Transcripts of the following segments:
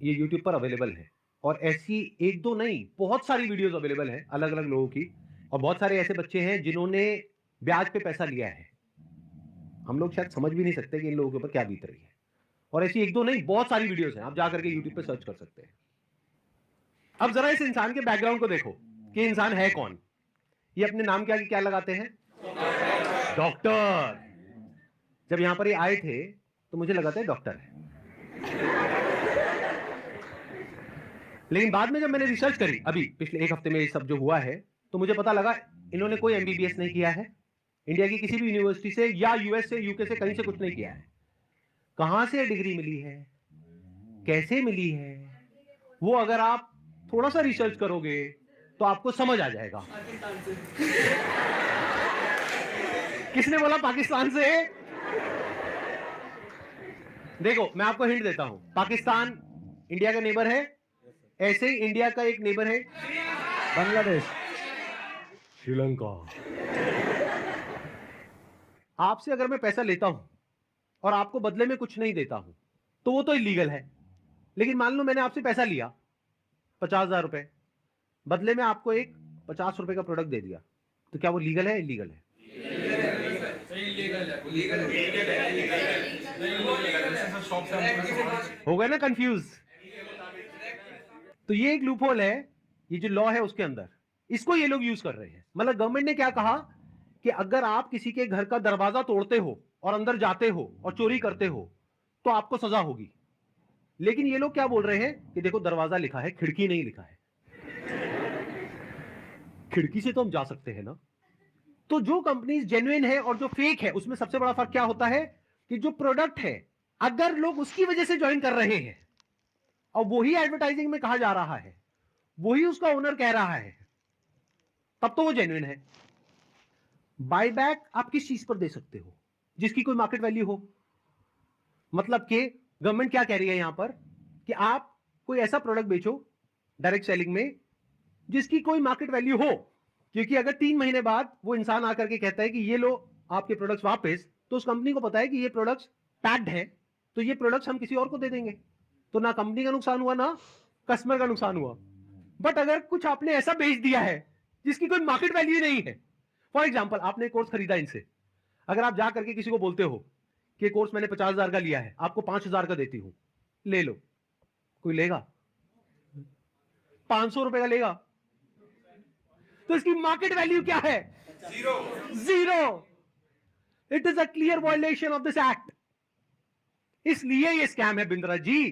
ये यूट्यूब पर अवेलेबल है और ऐसी एक दो नहीं, बहुत सारी वीडियोज़ अवेलेबल हैं अलग-अलग लोगों की और बहुत सारे ऐसे बच्चे हैं जिन्होंने ब्याज पे पैसा लिया है। हम लोग शायद समझ भी नहीं सकते कि इन लोगों के ऊपर क्या बीत रही है और ऐसी एक दो नहीं, बहुत सारी वीडियोज़ हैं, आप जा करके यूट्यूब पे सर्च कर सकते हैं। अब ज़रा इस इंसान के बैकग्राउंड को देखो कि इंसान है कौन? ये अपने नाम के आगे क्या लगाते हैं? डॉक्टर। जब यहां पर ये आए थे, तो मुझे लगा था ये डॉक्टर है। लेकिन बाद में जब मैंने रिसर्च करी, अभी पिछले 1 हफ्ते में ये सब जो हुआ है, तो मुझे पता लगा इन्होंने कोई एमबीबीएस नहीं किया है। इंडिया की किसी भी यूनिवर्सिटी से या यूएस से, यूके से, कहीं से कुछ नहीं किया है। कहां से डिग्री मिली है? कैसे मिली है? वो अगर आप थोड़ा सा रिसर्च करोगे, तो आपको समझ आ जाएगा। किसने बोला पाकिस्तान से? देखो, मैं आपको हिंट देता हूं। पाकिस्तान इंडिया का नेबर है, ऐसे ही इंडिया का एक नेबर है बांग्लादेश, श्रीलंका। आपसे अगर मैं पैसा लेता हूं और आपको बदले में कुछ नहीं देता हूं, तो वो तो इलीगल है। लेकिन मान लो मैंने आपसे पैसा लिया 50,000 रुपए, बदले में आपको एक 50 रुपए का प्रोडक्ट दे दिया, तो क्या वो लीगल है, इलीगल है? हो गए ना कंफ्यूज? तो ये एक लूपहोल है, ये जो लॉ है उसके अंदर, इसको ये लोग यूज कर रहे हैं। मतलब गवर्नमेंट ने क्या कहा कि अगर आप किसी के घर का दरवाजा तोड़ते हो और अंदर जाते हो और चोरी करते हो, तो आपको सजा होगी। लेकिन ये लोग क्या बोल रहे हैं कि देखो दरवाजा लिखा है, खिड़की नहीं लिखा है। खिड़की से तो हम जा सकते हैं ना। तो जो कंपनीज जेन्युइन है और जो फेक है, उसमें सबसे बड़ा फर्क क्या होता है कि जो प्रोडक्ट है, अगर लोग उसकी वजह से ज्वाइन कर रहे हैं और वही एडवर्टाइजिंग में कहा जा रहा है, वही उसका ओनर कह रहा है, तब तो वो जेन्युइन है। बायबैक आप किस चीज पर दे सकते हो? जिसकी कोई मार्केट वैल्यू हो। मतलब कि गवर्नमेंट क्या कह रही है यहां पर कि आप कोई ऐसा प्रोडक्ट बेचो डायरेक्ट सेलिंग में जिसकी कोई मार्केट वैल्यू हो। क्योंकि अगर 3 महीने बाद वो इंसान आकर के कहता है कि ये लो आपके प्रोडक्ट्स वापस, तो उस कंपनी को पता है कि ये प्रोडक्ट्स पैक्ड है, तो ये प्रोडक्ट्स हम किसी और को दे देंगे। तो ना कंपनी का नुकसान हुआ, ना कस्टमर का नुकसान हुआ। बट अगर कुछ आपने ऐसा बेच दिया है जिसकी कोई मार्केट वैल्यू नहीं है, फॉर एग्जाम्पल आपने कोर्स खरीदा इनसे, अगर आप जा करके किसी को बोलते हो कि कोर्स मैंने 50,000 का लिया है, आपको 5,000 का देती हूं, ले लो, कोई लेगा? 500 रुपए का लेगा? तो इसकी मार्केट वैल्यू क्या है? Zero. It is a clear violation of this act. इसलिए ये स्कैम है बिंद्रा जी।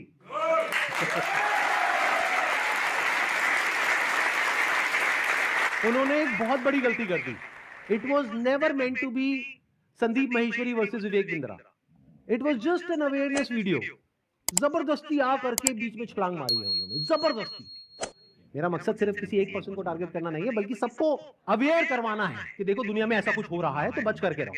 उन्होंने एक बहुत बड़ी गलती कर दी। It was never meant to be Sandeep Maheshwari versus Vivek Bindra. It was just an awareness video. जबरदस्ती आ करके बीच में छलांग मारी है उन्होंने, जबरदस्ती। मेरा मकसद सिर्फ किसी एक पर्सन को टारगेट करना नहीं है, बल्कि सबको अवेयर करवाना है कि देखो दुनिया में ऐसा कुछ हो रहा है, तो बच करके रहो।